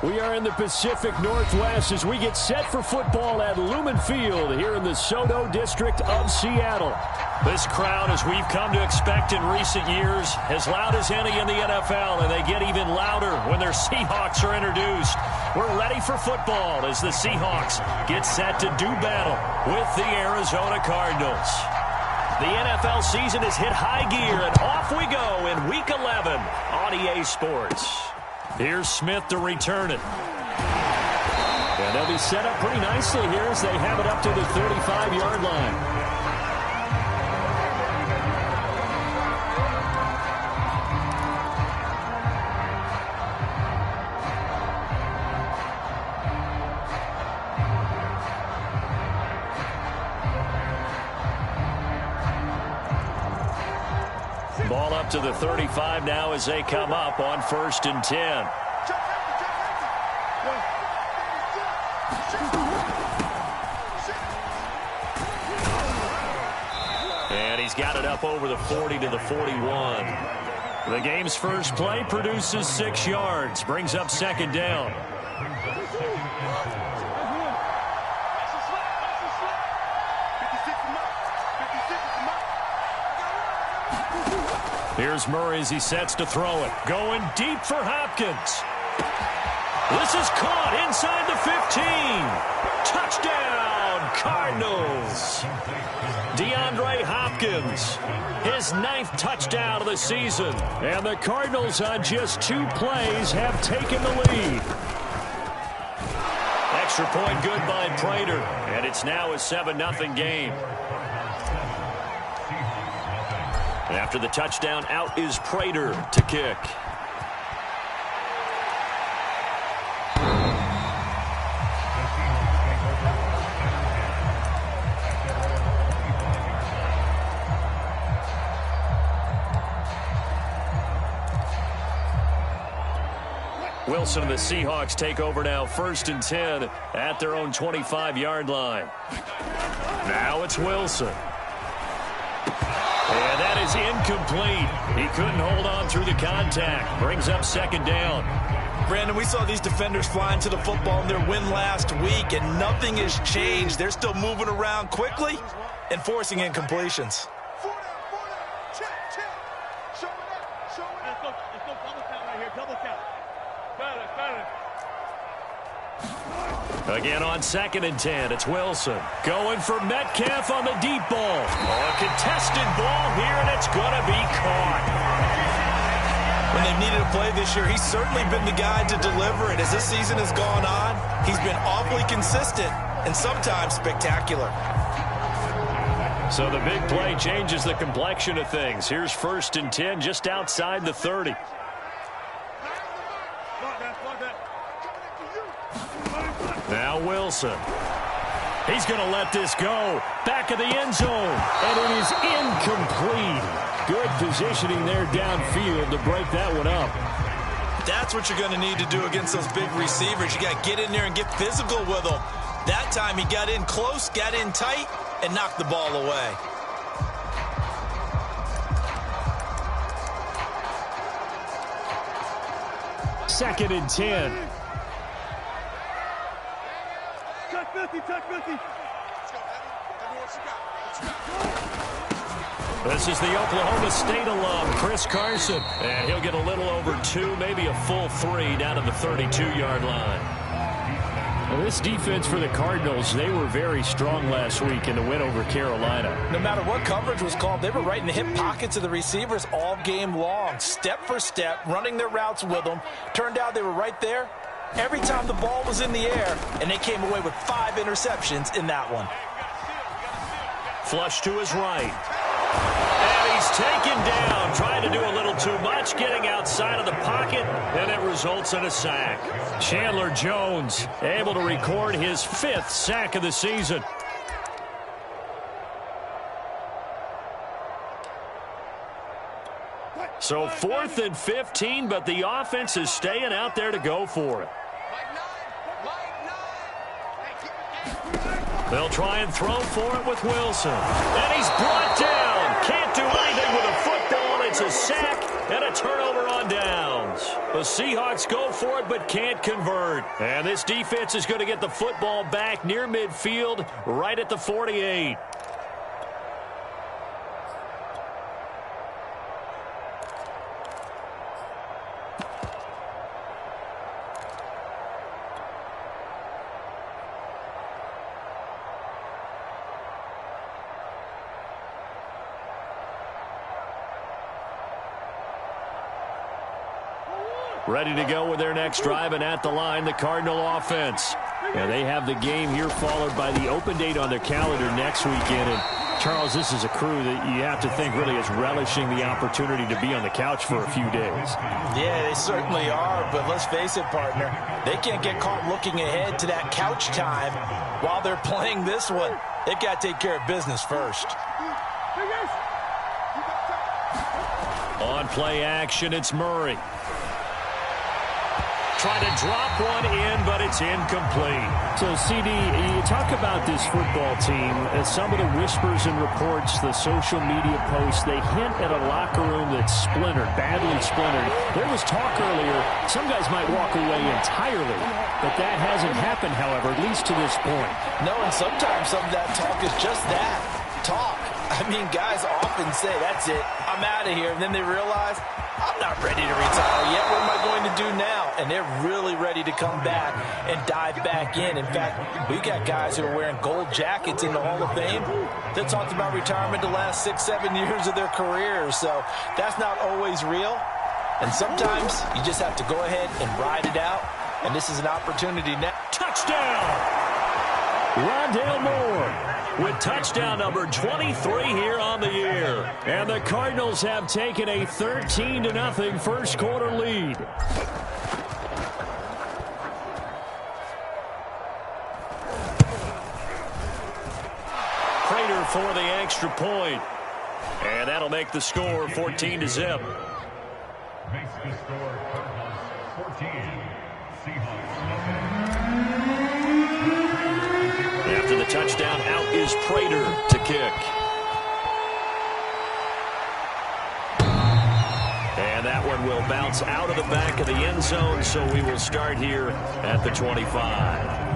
We are in the Pacific Northwest as we get set for football at Lumen Field here in the Soto district of Seattle. This crowd, as we've come to expect in recent years, as loud as any in the NFL, and they get even louder when their Seahawks are introduced. We're ready for football as the Seahawks get set to do battle with the Arizona Cardinals. The NFL season has hit high gear, and off we go in Week 11 on EA Sports. Here's Smith to return it. And they'll be set up pretty nicely here as they have it up to the 35-yard line. Ball up to the 35 now as they come up on 1st and 10. And he's got it up over the 40 to the 41. The game's first play produces 6 yards, brings up 2nd down. Here's Murray as he sets to throw it. Going deep for Hopkins. This is caught inside the 15. Touchdown, Cardinals. DeAndre Hopkins, his 9th touchdown of the season. And the Cardinals on just 2 plays have taken the lead. Extra point good by Prater. And it's now a 7-0 game. After the touchdown, out is Prater to kick. Wilson and the Seahawks take over now, 1st and 10 at their own 25-yard line. Now it's Wilson. And that is incomplete. He couldn't hold on through the contact. Brings up 2nd down. Brandon, we saw these defenders flying to the football in their win last week, and nothing has changed. They're still moving around quickly and forcing incompletions. Again on 2nd and 10, it's Wilson. Going for Metcalf on the deep ball. A contested ball here, and it's going to be caught. When they've needed a play this year, he's certainly been the guy to deliver it. As this season has gone on, he's been awfully consistent and sometimes spectacular. So the big play changes the complexion of things. Here's 1st and 10 just outside the 30. Now Wilson. He's going to let this go. Back of the end zone. And it is incomplete. Good positioning there downfield to break that one up. That's what you're going to need to do against those big receivers. You got to get in there and get physical with them. That time he got in close, got in tight, and knocked the ball away. Second and 10. This is the Oklahoma State alum, Chris Carson. And he'll get a little over 2, maybe a full 3 down to the 32-yard line. Well, this defense for the Cardinals, they were very strong last week in the win over Carolina. No matter what coverage was called, they were right in the hip pockets of the receivers all game long, step for step, running their routes with them. Turned out they were right there every time the ball was in the air, and they came away with 5 interceptions in that one. Flush to his right. And he's taken down, trying to do a little too much, getting outside of the pocket, and it results in a sack. Chandler Jones able to record his 5th sack of the season. So 4th and 15, but the offense is staying out there to go for it. They'll try and throw for it with Wilson. And he's brought down. Can't do anything with a football. It's a sack, And a turnover on downs. The Seahawks go for it but can't convert. And this defense is going to get the football back near midfield, right at the 48. Ready to go with their next drive, and at the line, the Cardinal offense. And they have the game here followed by the open date on their calendar next weekend. And Charles, this is a crew that you have to think really is relishing the opportunity to be on the couch for a few days. Yeah, they certainly are, but let's face it, partner. They can't get caught looking ahead to that couch time while they're playing this one. They've got to take care of business first. On play action, it's Murray. Try to drop one in, but it's incomplete. So, CD, you talk about this football team. Some of the whispers and reports, the social media posts, they hint at a locker room that's splintered, badly splintered. There was talk earlier, some guys might walk away entirely, but that hasn't happened, however, at least to this point. No, and sometimes some of that talk is just that, talk. I mean, guys often say, that's it, I'm out of here, and then they realize, I'm not ready to retire yet. What am I going to do now? And they're really ready to come back and dive back in. In fact, we got guys who are wearing gold jackets in the Hall of Fame that talked about retirement the last 6-7 years of their careers. So that's not always real. And sometimes you just have to go ahead and ride it out. And this is an opportunity now. Touchdown! Rondale Moore with touchdown number 23 here on the year. And the Cardinals have taken a 13-0 first quarter lead. Prater for the extra point. And that'll make the score 14-0. Makes the score Cardinals 14, Seahawks. After the touchdown, out is Prater to kick. And that one will bounce out of the back of the end zone, so we will start here at the 25.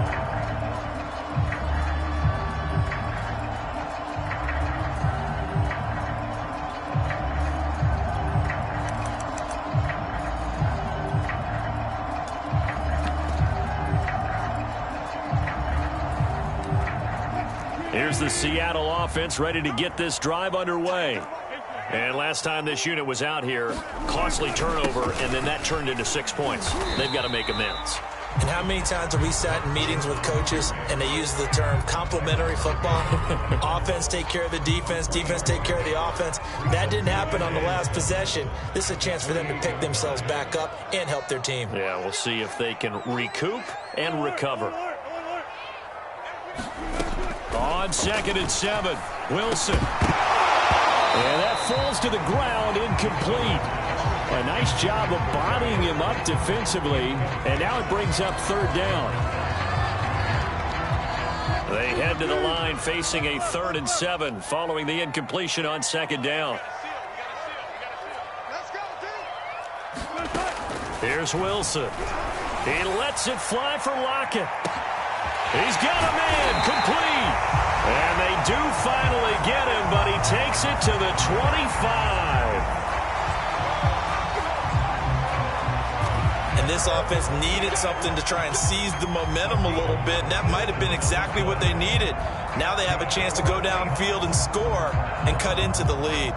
Here's the Seattle offense ready to get this drive underway. And last time this unit was out here, costly turnover, and then that turned into 6 points. They've got to make amends. And how many times have we sat in meetings with coaches and they use the term complementary football? Offense take care of the defense, defense take care of the offense. That didn't happen on the last possession. This is a chance for them to pick themselves back up and help their team. Yeah, we'll see if they can recoup and recover. On 2nd and 7, Wilson. And that falls to the ground, incomplete. A nice job of bodying him up defensively, and now it brings up 3rd down. They head to the line facing a 3rd and 7 following the incompletion on 2nd down. Here's Wilson. He lets it fly for Lockett. He's got a man, complete. And they do finally get him, but he takes it to the 25. And this offense needed something to try and seize the momentum a little bit, and that might have been exactly what they needed. Now they have a chance to go downfield and score and cut into the lead.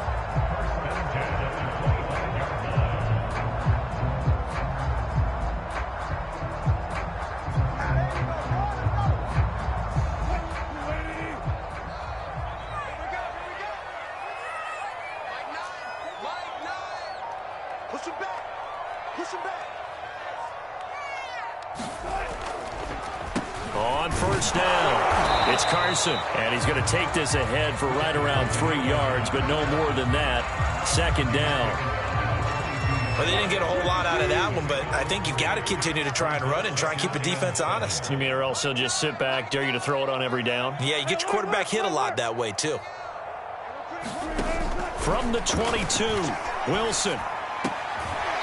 On 1st down, it's Carson, and he's going to take this ahead for right around 3 yards, but no more than that. 2nd down. Well, they didn't get a whole lot out of that one, but I think you've got to continue to try and run and try and keep the defense honest. You mean or else he'll just sit back, dare you to throw it on every down? Yeah, you get your quarterback hit a lot that way, too. From the 22, Wilson.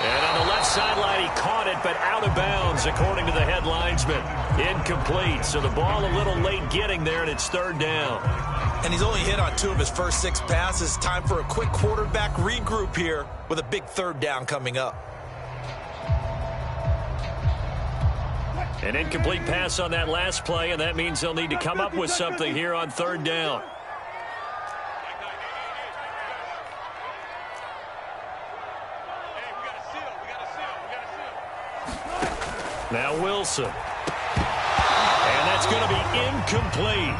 And on the left sideline, he caught it, but out of bounds, according to the head linesman. Incomplete. So the ball a little late getting there, and it's third down. And he's only hit on 2 of his first 6 passes. Time for a quick quarterback regroup here with a big third down coming up. An incomplete pass on that last play, and that means they'll need to come up with something here on third down. Now Wilson. And that's going to be incomplete.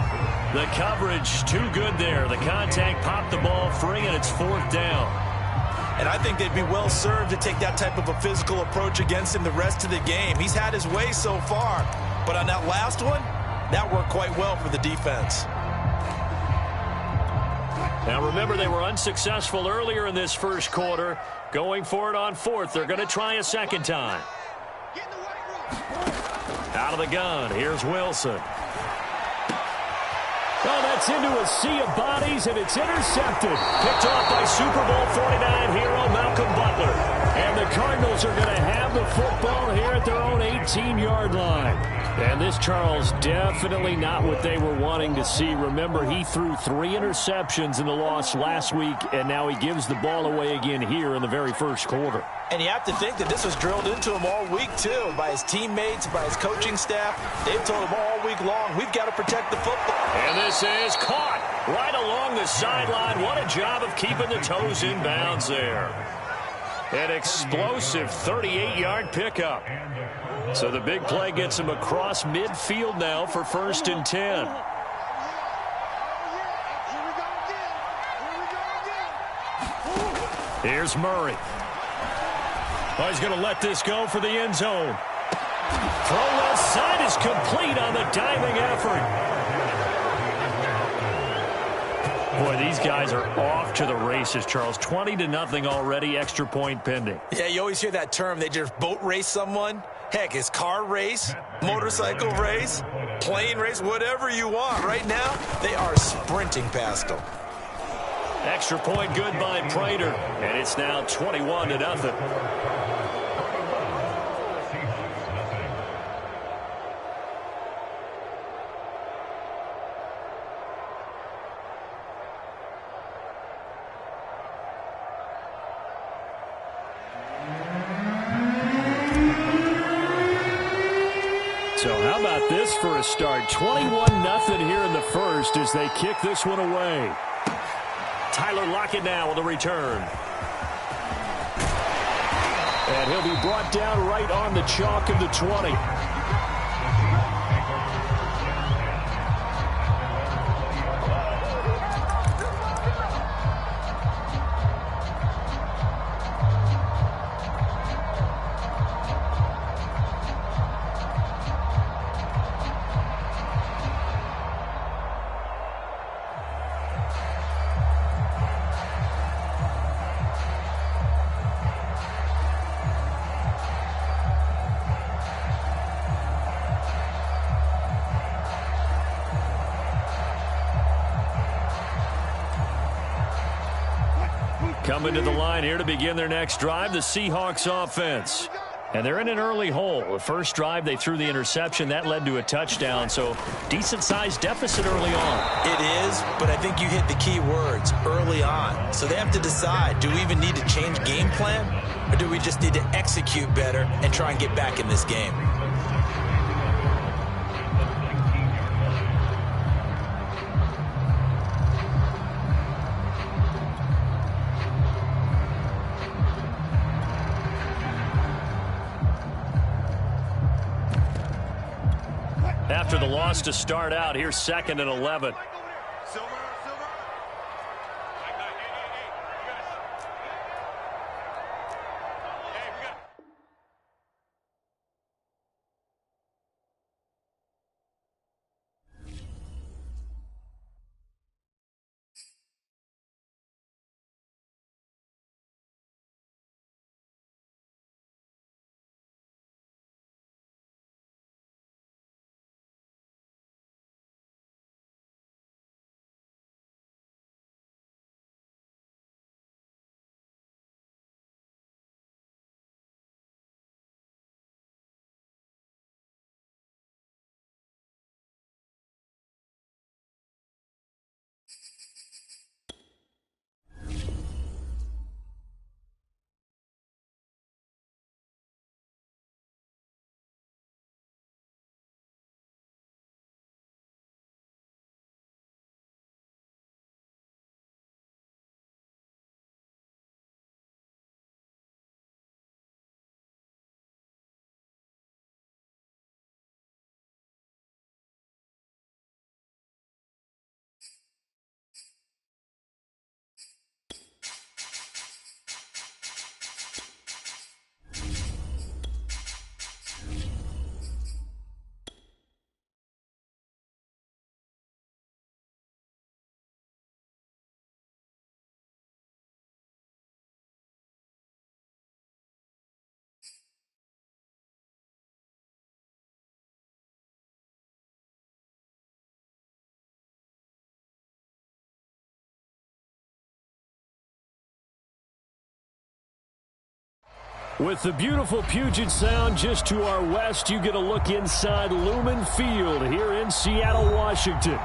The coverage too good there. The contact popped the ball free, and it's fourth down. And I think they'd be well served to take that type of a physical approach against him the rest of the game. He's had his way so far. But on that last one, that worked quite well for the defense. Now remember, they were unsuccessful earlier in this first quarter. Going for it on fourth. They're going to try a second time. Out of the gun, here's Wilson. Oh, that's into a sea of bodies, and it's intercepted. Picked off by Super Bowl 49 hero Malcolm Butler. And the Cardinals are going to have the football here at their own 18-yard line. And this, Charles, definitely not what they were wanting to see. Remember, he threw 3 interceptions in the loss last week, and now he gives the ball away again here in the very first quarter. And you have to think that this was drilled into him all week, too, by his teammates, by his coaching staff. They've told him all week long, we've got to protect the football. And this is caught right along the sideline. What a job of keeping the toes in bounds there. An explosive 38-yard pickup. So the big play gets him across midfield now for 1st and 10. Here's Murray. Oh, he's going to let this go for the end zone. Throw left side is complete on the diving effort. Boy, these guys are off to the races, Charles. 20-0 already, extra point pending. Yeah, you always hear that term. They just boat race someone. Heck, it's car race, motorcycle race, plane race, whatever you want. Right now, they are sprinting past them. Extra point good by Prater, and it's now 21-0. So how about this for a start? 21-0 here in the first as they kick this one away. Tyler Lockett now with a return. And he'll be brought down right on the chalk of the 20. Coming to the line here to begin their next drive, the Seahawks offense. And they're in an early hole. The first drive, they threw the interception. That led to a touchdown, so decent-sized deficit early on. It is, but I think you hit the key words, early on. So they have to decide, do we even need to change game plan, or do we just need to execute better and try and get back in this game? After the loss to start out, here's 2nd and 11. With the beautiful Puget Sound just to our west, you get a look inside Lumen Field here in Seattle, Washington.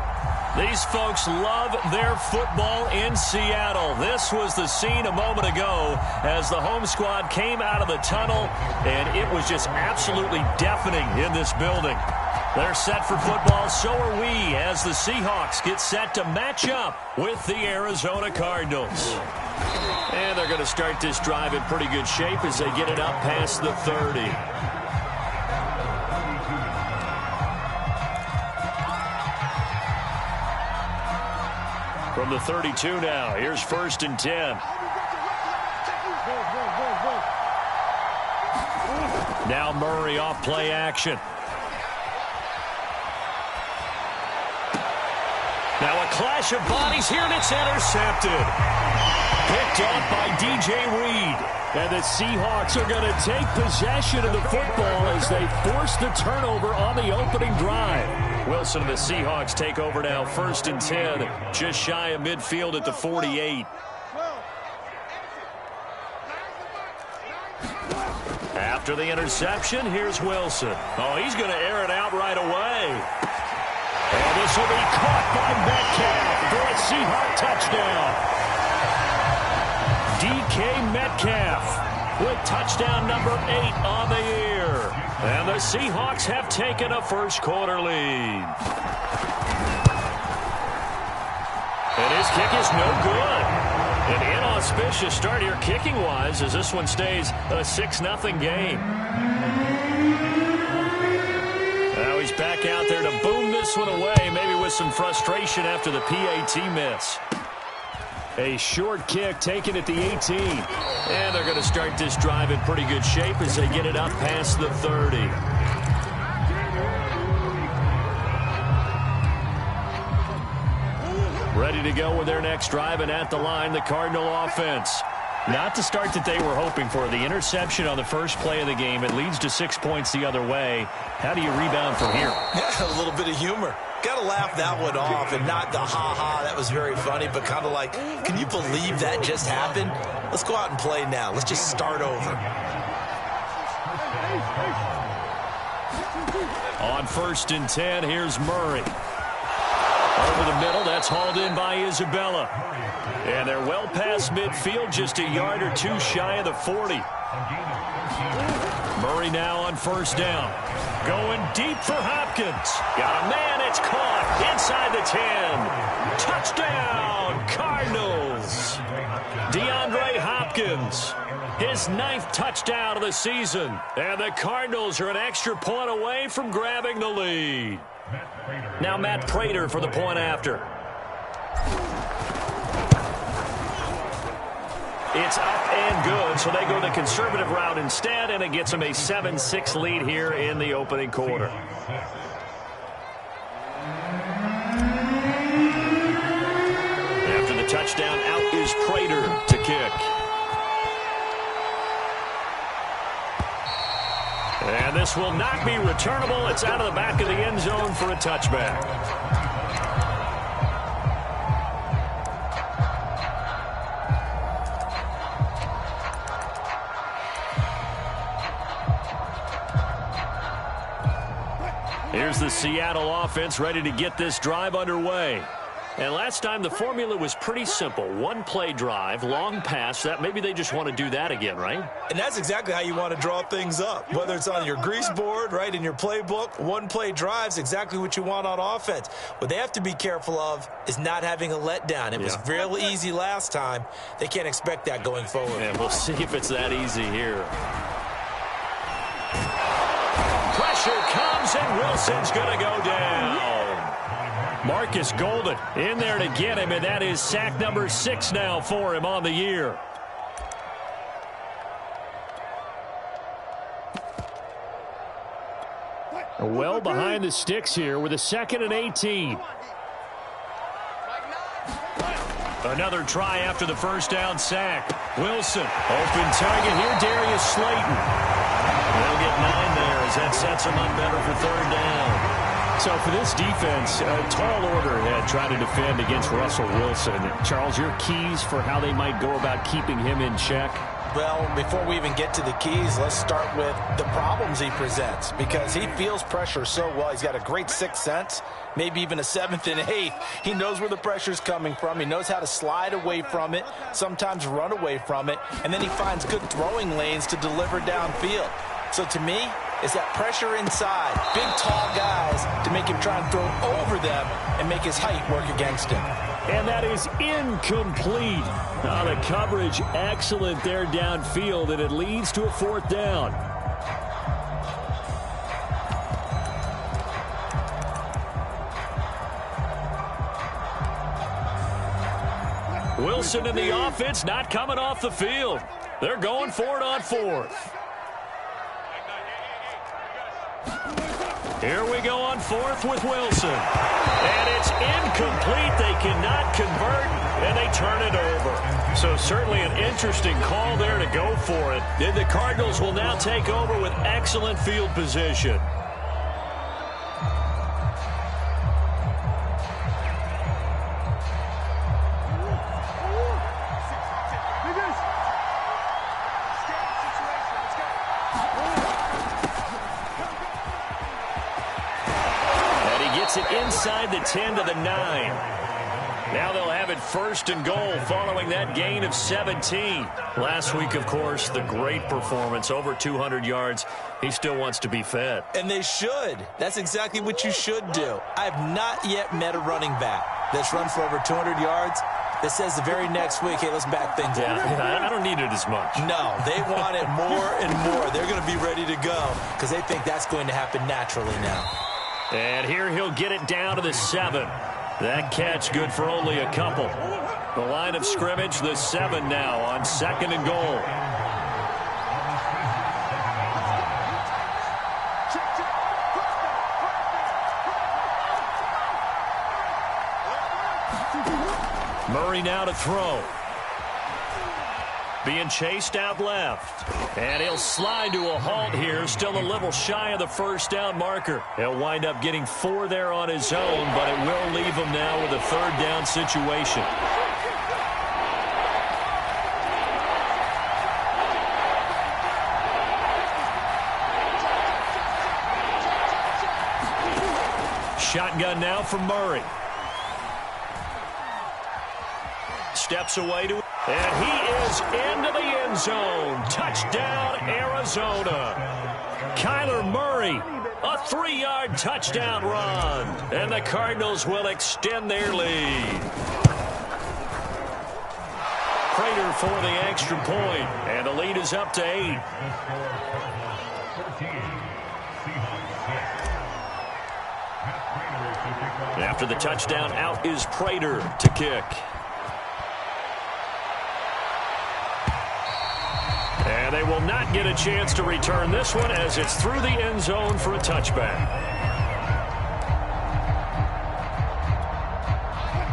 These folks love their football in Seattle. This was the scene a moment ago as the home squad came out of the tunnel, and it was just absolutely deafening in this building. They're set for football, so are we, as the Seahawks get set to match up with the Arizona Cardinals. And they're going to start this drive in pretty good shape as they get it up past the 30. From the 32 now, here's 1st and 10. Now Murray off play action. Now a clash of bodies here, and it's intercepted. Picked off by DJ Reed. And the Seahawks are going to take possession of the football as they force the turnover on the opening drive. Wilson and the Seahawks take over now, 1st and 10, just shy of midfield at the 48. After the interception, here's Wilson. Oh, he's going to air it out right away. And this will be caught by Metcalf for a Seahawk touchdown. DK Metcalf with touchdown number 8 on the year. And the Seahawks have taken a first-quarter lead. And his kick is no good. An inauspicious start here kicking-wise as this one stays a 6-0 game. Now he's back out there to boom this one away, maybe with some frustration after the PAT miss. A short kick taken at the 18. And they're going to start this drive in pretty good shape as they get it up past the 30. Ready to go with their next drive, and at the line, the Cardinal offense. Not the start that they were hoping for. The interception on the first play of the game. It leads to 6 points the other way. How do you rebound from here? Yeah, a little bit of humor. Got to laugh that one off, and not the ha-ha, that was very funny, but kind of like, can you believe that just happened? Let's go out and play now. Let's just start over. On 1st and 10, here's Murray. Over the middle, that's hauled in by Isabella. And they're well past midfield, just a yard or two shy of the 40. Murray now on 1st down. Going deep for Hopkins. Got a man, it's caught inside the 10. Touchdown, Cardinals. DeAndre Hopkins, his 9th touchdown of the season. And the Cardinals are an extra point away from grabbing the lead. Now Matt Prater for the point after. It's up and good, so they go the conservative route instead, and it gets them a 7-6 lead here in the opening quarter. After the touchdown, out is Prater to kick. And this will not be returnable. It's out of the back of the end zone for a touchback. Here's the Seattle offense ready to get this drive underway. And last time the formula was pretty simple. One-play drive, long pass. That maybe they just want to do that again, right? And that's exactly how you want to draw things up. Whether it's on your grease board, right, in your playbook, one-play drive's exactly what you want on offense. What they have to be careful of is not having a letdown. It was real easy last time. They can't expect that going forward. And we'll see if it's that easy here. Pressure comes, and Wilson's going to go down. Marcus Golden in there to get him, and that is sack number 6 now for him on the year. Well behind the sticks here with a 2nd and 18. Another try after the first down sack. Wilson, open target here, Darius Slayton. They'll get 9 there as that sets him up better for 3rd down. So for this defense, a tall order ahead trying to defend against Russell Wilson. Charles, your keys for how they might go about keeping him in check? Well, before we even get to the keys, let's start with the problems he presents, because he feels pressure so well. He's got a great sixth sense, maybe even a seventh and eighth. He knows where the pressure's coming from. He knows how to slide away from it, sometimes run away from it, and then he finds good throwing lanes to deliver downfield. So to me, it's that pressure inside, big, tall guys to make him try and throw over them and make his height work against him. And that is incomplete. The coverage excellent there downfield, and it leads to a fourth down. Wilson and the offense not coming off the field. They're going for it on fourth. Here we go on fourth with Wilson. And it's incomplete. They cannot convert, and they turn it over. So certainly an interesting call there to go for it. And the Cardinals will now take over with excellent field position. Inside the 10 to the 9. Now they'll have it first and goal following that gain of 17. Last week, of course, the great performance, over 200 yards. He still wants to be fed. And they should. That's exactly what you should do. I have not yet met a running back that's run for over 200 yards that says the very next week, hey, let's back things up. I don't need it as much. No, they want it more and more. They're going to be ready to go because they think that's going to happen naturally now. And here he'll get it down to the 7. That catch good for only a couple. The line of scrimmage, the 7 now on second and goal. Murray now to throw. Being chased out left. And he'll slide to a halt here. Still a little shy of the first down marker. He'll wind up getting 4 there on his own, but it will leave him now with a third down situation. Shotgun now from Murray. Steps away to... And he is into the end zone. Touchdown, Arizona. Kyler Murray, a 3-yard touchdown run. And the Cardinals will extend their lead. Prater for the extra point. And the lead is up to 8. After the touchdown, out is Prater to kick. And they will not get a chance to return this one as it's through the end zone for a touchback.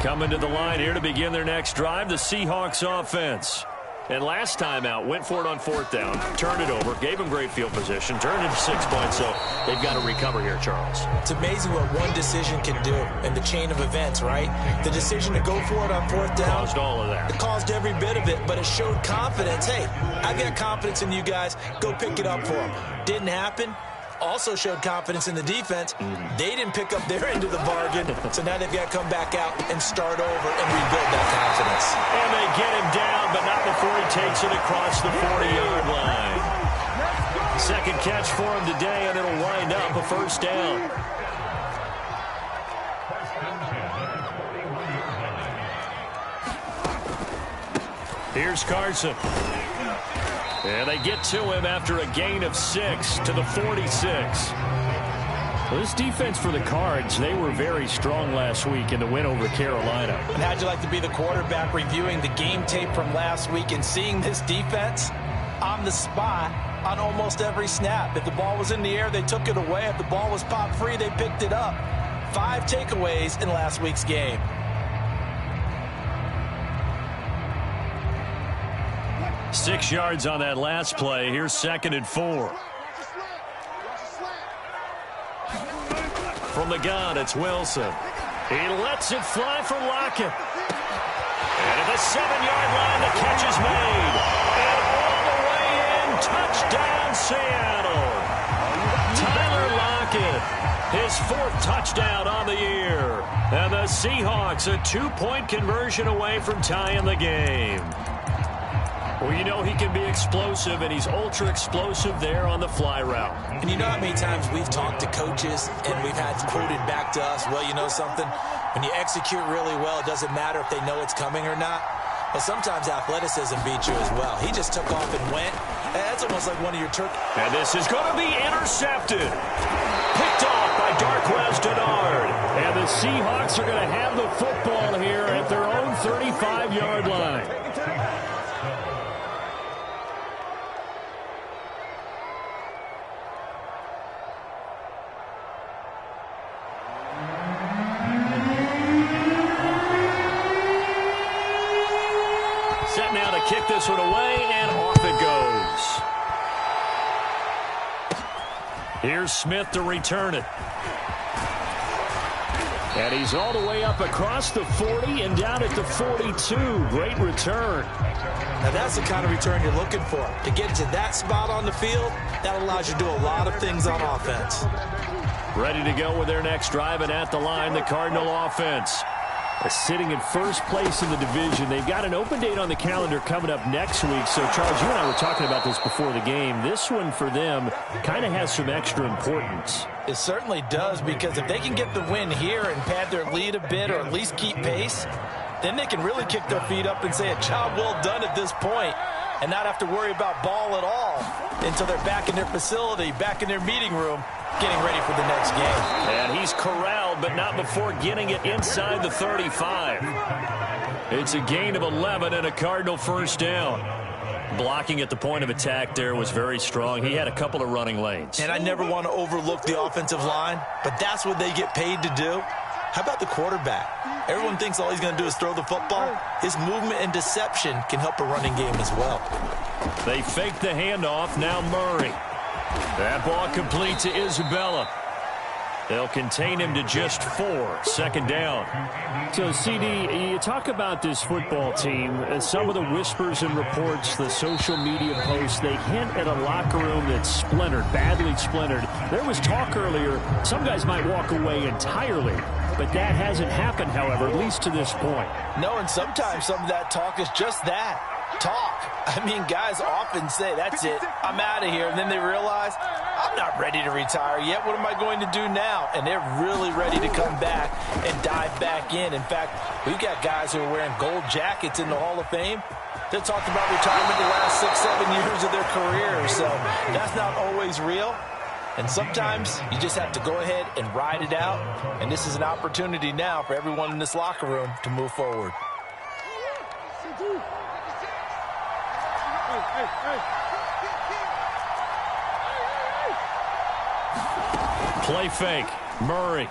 Coming to the line here to begin their next drive, the Seahawks offense. And last time out, went for it on fourth down, turned it over, gave them great field position, turned it to 6 points, so they've got to recover here, Charles. It's amazing what one decision can do in the chain of events, right? The decision to go for it on fourth down. Caused all of that. It caused every bit of it, but it showed confidence. Hey, I've got confidence in you guys. Go pick it up for them. Didn't happen. Also showed confidence in the defense. They didn't pick up their end of the bargain, so now they've got to come back out and start over and rebuild that confidence. And they get him down, but not before he takes it across the 40-yard line. Second catch for him today, and it'll wind up a first down. Here's Carson. And they get to him after a gain of 6 to the 46. Well, this defense for the Cards, they were very strong last week in the win over Carolina. And how'd you like to be the quarterback reviewing the game tape from last week and seeing this defense on the spot on almost every snap? If the ball was in the air, they took it away. If the ball was popped free, they picked it up. 5 takeaways in last week's game. Six yards on that last play. Here's second and 4. From the gun, it's Wilson. He lets it fly from Lockett. And at the 7-yard line, the catch is made. And all the Seattle. Tyler Lockett, his 4th touchdown on the year. And the Seahawks a 2-point conversion away from tying the game. Well, you know he can be explosive, and he's ultra explosive there on the fly route. And you know how many times we've talked to coaches and we've had quoted back to us, well, you know something? When you execute really well, it doesn't matter if they know it's coming or not. Well, sometimes athleticism beats you as well. He just took off and went. That's almost like one of your turkey. And this is going to be intercepted. Picked off by Darquez Denard. And the Seahawks are going to have the football here at their own 35-yard line. Set now to kick this one away, and off it goes. Here's Smith to return it. And he's all the way up across the 40 and down at the 42. Great return. Now that's the kind of return you're looking for. To get to that spot on the field, that allows you to do a lot of things on offense. Ready to go with their next drive, and at the line, the Cardinal offense. Sitting in first place in the division. They've got an open date on the calendar coming up next week. So, Charles, you and I were talking about this before the game. This one for them kind of has some extra importance. It certainly does, because if they can get the win here and pad their lead a bit or at least keep pace, then they can really kick their feet up and say a job well done at this point and not have to worry about ball at all until they're back in their facility, back in their meeting room, getting ready for the next game. And he's corralled, but not before getting it inside the 35. It's a gain of 11 and a Cardinal first down. Blocking at the point of attack there was very strong. He had a couple of running lanes. And I never want to overlook the offensive line, but that's what they get paid to do. How about the quarterback? Everyone thinks all he's going to do is throw the football. His movement and deception can help a running game as well. They fake the handoff. Now Murray. That ball complete to Isabella. They'll contain him to just 4. Second down. So, CD, you talk about this football team. Some of the whispers and reports, the social media posts, they hint at a locker room that's splintered, badly splintered. There was talk earlier, some guys might walk away entirely. But that hasn't happened, however, at least to this point. No, and sometimes some of that talk is just that. Talk. I mean, guys often say, that's it, I'm out of here. And then they realize, I'm not ready to retire yet. What am I going to do now? And they're really ready to come back and dive back in. In fact, we've got guys who are wearing gold jackets in the Hall of Fame. They talked about retirement the last 6-7 years of their career. So that's not always real. And sometimes you just have to go ahead and ride it out. And this is an opportunity now for everyone in this locker room to move forward. Play fake. Murray.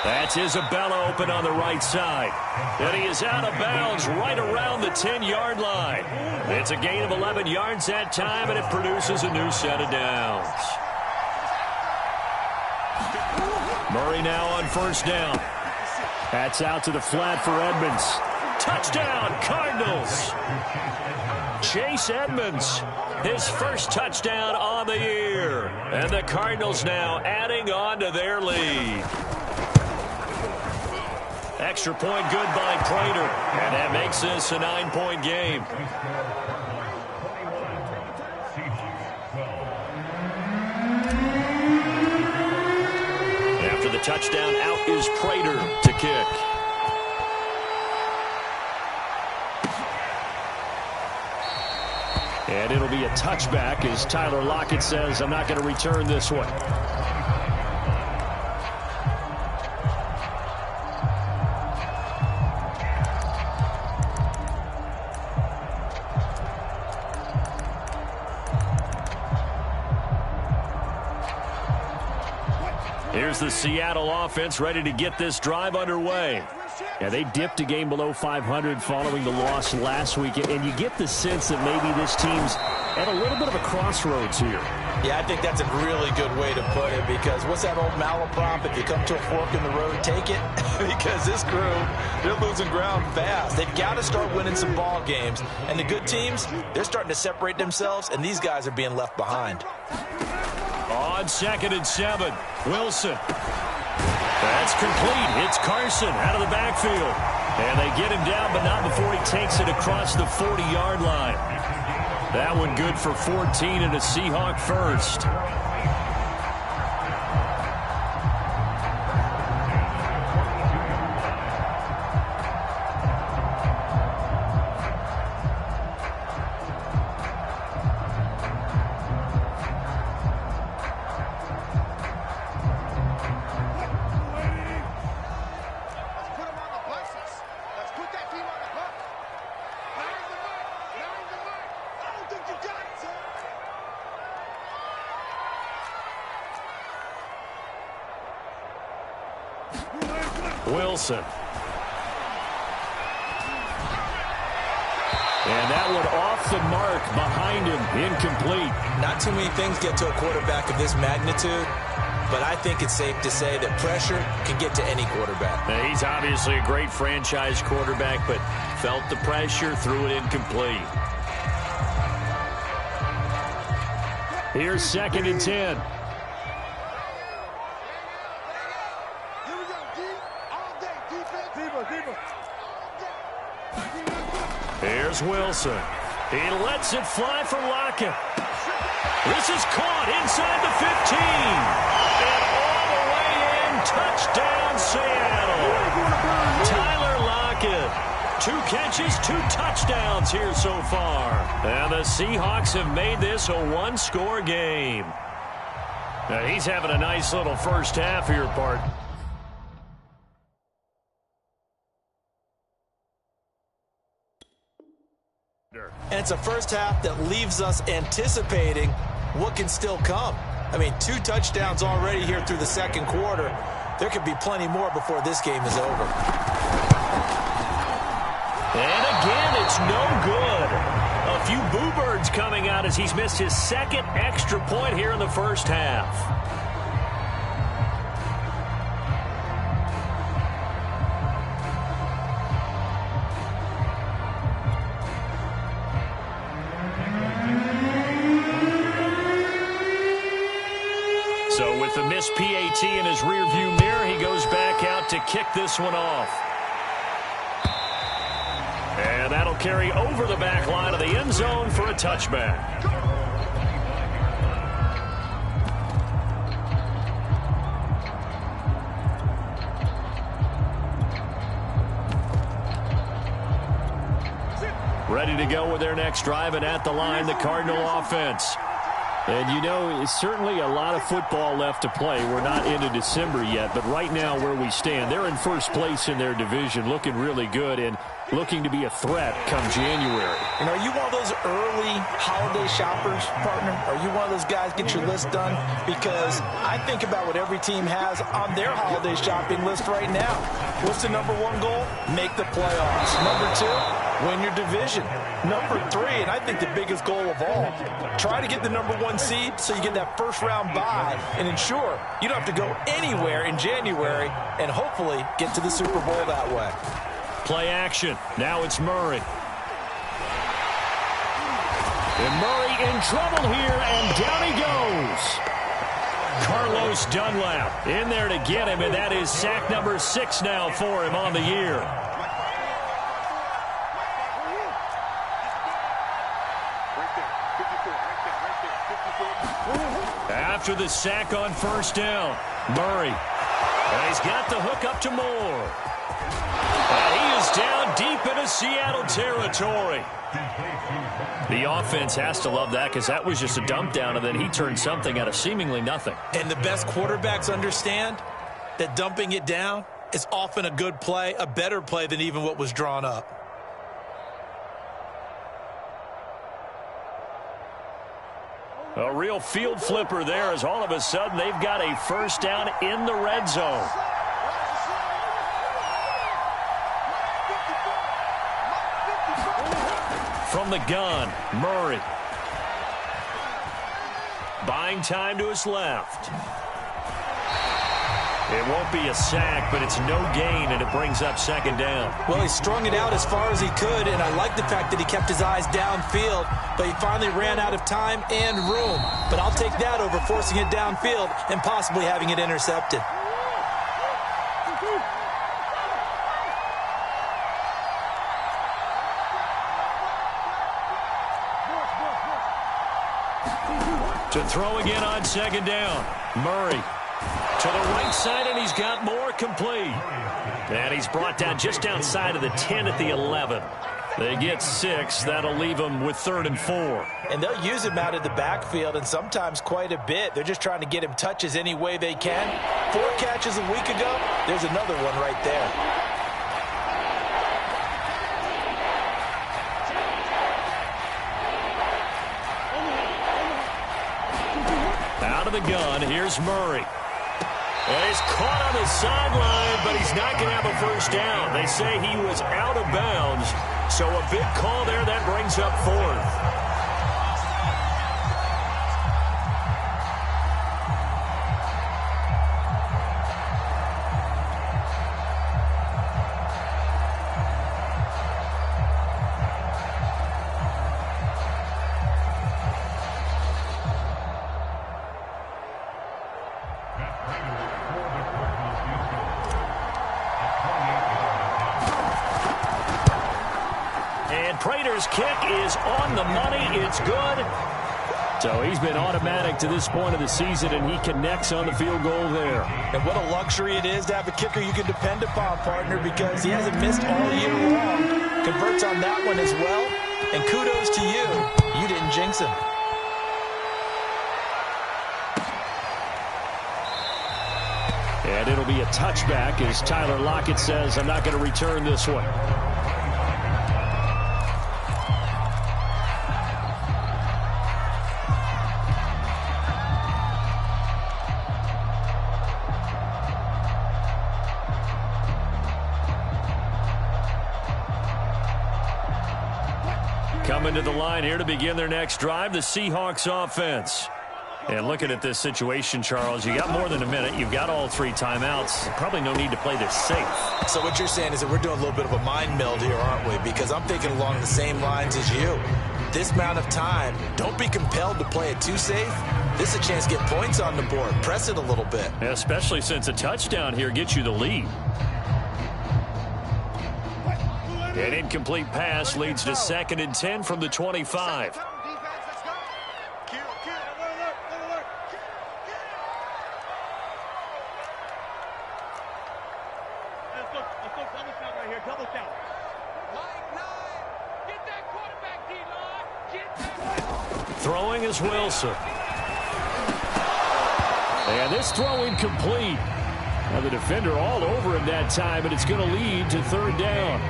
That's Isabella open on the right side. And he is out of bounds right around the 10-yard line. It's a gain of 11 yards that time, and it produces a new set of downs. Murray now on first down. That's out to the flat for Edmonds. Touchdown, Cardinals. Chase Edmonds, his first touchdown on the year. And the Cardinals now adding on to their lead. Extra point good by Prater. And that makes this a 9-point game. After the touchdown, out is Prater to kick. And it'll be a touchback as Tyler Lockett says, I'm not going to return this one. Here's the Seattle offense ready to get this drive underway. Yeah, they dipped a game below 500 following the loss last week, and you get the sense that maybe this team's at a little bit of a crossroads here. Yeah, I think that's a really good way to put it, because what's that old malaprop? If you come to a fork in the road, take it. Because this crew, they're losing ground fast. They've got to start winning some ball games. And the good teams, they're starting to separate themselves, and these guys are being left behind. On 2nd and 7, Wilson. That's complete. It's Carson out of the backfield. And they get him down, but not before he takes it across the 40-yard line. That one good for 14 and a Seahawk first. Wilson. And that one off the mark behind him, incomplete. Not too many things get to a quarterback of this magnitude, but I think it's safe to say that pressure can get to any quarterback. Now, he's obviously a great franchise quarterback, but felt the pressure, threw it incomplete. Here's 2nd and 10. Here's Wilson. He lets it fly for Lockett. This is caught inside the 15. And all the way in, touchdown Seattle. Tyler Lockett. 2 catches, 2 touchdowns here so far. And the Seahawks have made this a 1-score game. Now, he's having a nice little first half here, Bart. And it's a first half that leaves us anticipating what can still come. I mean, 2 touchdowns already here through the second quarter. There could be plenty more before this game is over. And again, it's no good. A few boo birds coming out as he's missed his 2nd extra point here in the first half. So with the missed PAT in his rearview mirror, he goes back out to kick this one off. And that'll carry over the back line of the end zone for a touchback. Ready to go with their next drive, and at the line, the Cardinal offense. And, you know, it's certainly a lot of football left to play. We're not into December yet, but right now where we stand, they're in first place in their division, looking really good and looking to be a threat come January. And are you one of those early holiday shoppers, partner? Are you one of those guys get your list done? Because I think about what every team has on their holiday shopping list right now. What's the #1 goal? Make the playoffs. #2, win your division. #3, and I think the biggest goal of all, try to get the #1 seed so you get that first-round bye and ensure you don't have to go anywhere in January and hopefully get to the Super Bowl that way. Play action. Now it's Murray. And Murray in trouble here, and down he goes. Carlos Dunlap in there to get him, and that is sack number 6 now for him on the year. After the sack on first down, Murray. And he's got the hook up to Moore. And he is down deep into Seattle territory. The offense has to love that, because that was just a dump down, and then he turned something out of seemingly nothing. And the best quarterbacks understand that dumping it down is often a good play, a better play than even what was drawn up. A real field flipper there, as all of a sudden they've got a first down in the red zone. From the gun, Murray. Buying time to his left. It won't be a sack, but it's no gain, and it brings up second down. Well, he strung it out as far as he could, and I like the fact that he kept his eyes downfield, but he finally ran out of time and room. But I'll take that over forcing it downfield and possibly having it intercepted. To throw again on second down. Murray to the right side, and he's got more, complete. And he's brought down just outside of the 10 at the 11. They get 6. That'll leave them with 3rd and 4. And they'll use him out of the backfield, and sometimes quite a bit. They're just trying to get him touches any way they can. 4 catches a week ago. There's another one right there. Out of the gun, here's Murray. And he's caught on the sideline, but he's not going to have a first down. They say he was out of bounds, so a big call there. That brings up 4th. Prater's kick is on the money. It's good. So he's been automatic to this point of the season, and he connects on the field goal there. And what a luxury it is to have a kicker you can depend upon, partner, because he hasn't missed all year long. Converts on that one as well. And kudos to you. You didn't jinx him. And it'll be a touchback as Tyler Lockett says, I'm not going to return this one. Coming to the line here to begin their next drive, the Seahawks offense. And looking at this situation, Charles, you got more than a minute. You've got all 3 timeouts. Probably no need to play this safe. So what you're saying is that we're doing a little bit of a mind meld here, aren't we? Because I'm thinking along the same lines as you. This amount of time, don't be compelled to play it too safe. This is a chance to get points on the board. Press it a little bit. Especially since a touchdown here gets you the lead. An incomplete pass leads to 2nd and 10 from the 25. Throwing is Wilson. And this throw incomplete. Now the defender all over him that time, and it's going to lead to 3rd down.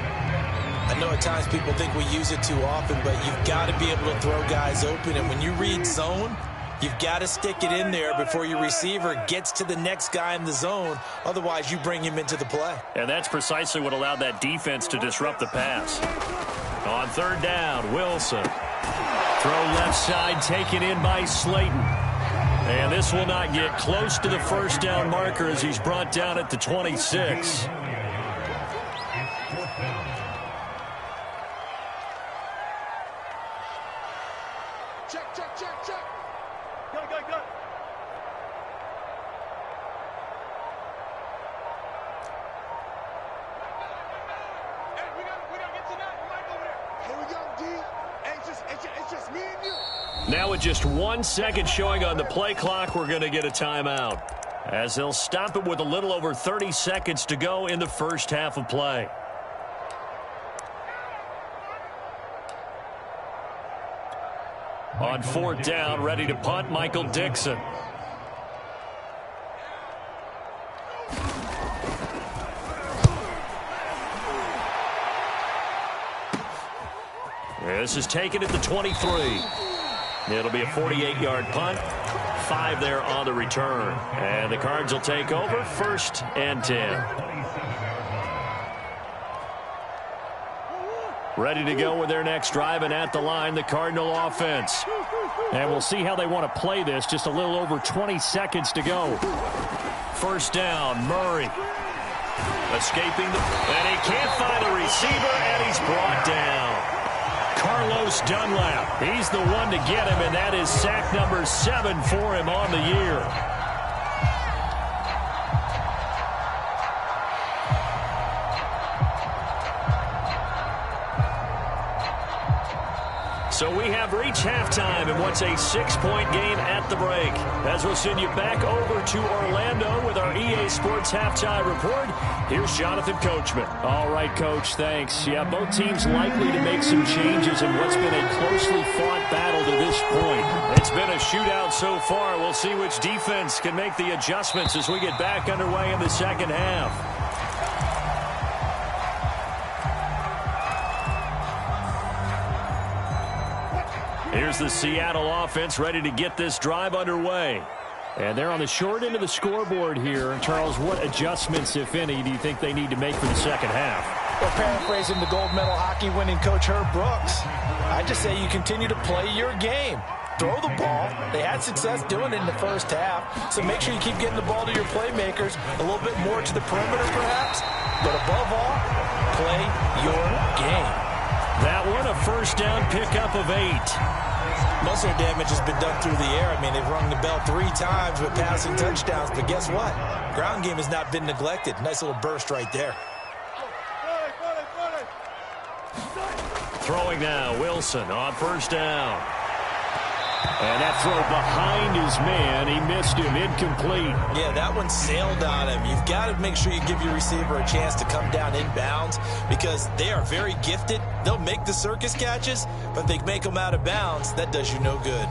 I know at times people think we use it too often, but you've got to be able to throw guys open. And when you read zone, you've got to stick it in there before your receiver gets to the next guy in the zone. Otherwise, you bring him into the play. And that's precisely what allowed that defense to disrupt the pass. On 3rd down, Wilson. Throw left side taken in by Slayton. And this will not get close to the first down marker as he's brought down at the 26. Now with just 1 second showing on the play clock, we're going to get a timeout, as they'll stop it with a little over 30 seconds to go in the first half of play. On 4th down, ready to punt, Michael Dixon. This is taken at the 23. It'll be a 48-yard punt. 5 there on the return. And the Cards will take over 1st and 10. Ready to go with their next drive, and at the line, the Cardinal offense. And we'll see how they want to play this. Just a little over 20 seconds to go. First down, Murray. Escaping, and he can't find a receiver, and he's brought down. Carlos Dunlap, he's the one to get him, and that is sack number 7 for him on the year. So we have reached halftime in what's a 6-point game at the break. As we'll send you back over to Orlando with our EA Sports Halftime Report, here's Jonathan Coachman. All right, Coach, thanks. Yeah, both teams likely to make some changes in what's been a closely fought battle to this point. It's been a shootout so far. We'll see which defense can make the adjustments as we get back underway in the second half. Here's the Seattle offense ready to get this drive underway. And they're on the short end of the scoreboard here. Charles, what adjustments, if any, do you think they need to make for the second half? Well, paraphrasing the gold medal hockey winning coach Herb Brooks, I just say you continue to play your game. Throw the ball. They had success doing it in the first half, so make sure you keep getting the ball to your playmakers, a little bit more to the perimeter perhaps, but above all, play your game. That one, a first down pickup of 8. Most of their damage has been done through the air. I mean, they've rung the bell 3 times with passing touchdowns, but guess what? Ground game has not been neglected. Nice little burst right there. Throwing now, Wilson on first down. And that throw behind his man, he missed him, incomplete. Yeah, that one sailed on him. You've got to make sure you give your receiver a chance to come down inbounds because they are very gifted. They'll make the circus catches, but if they make them out of bounds, that does you no good.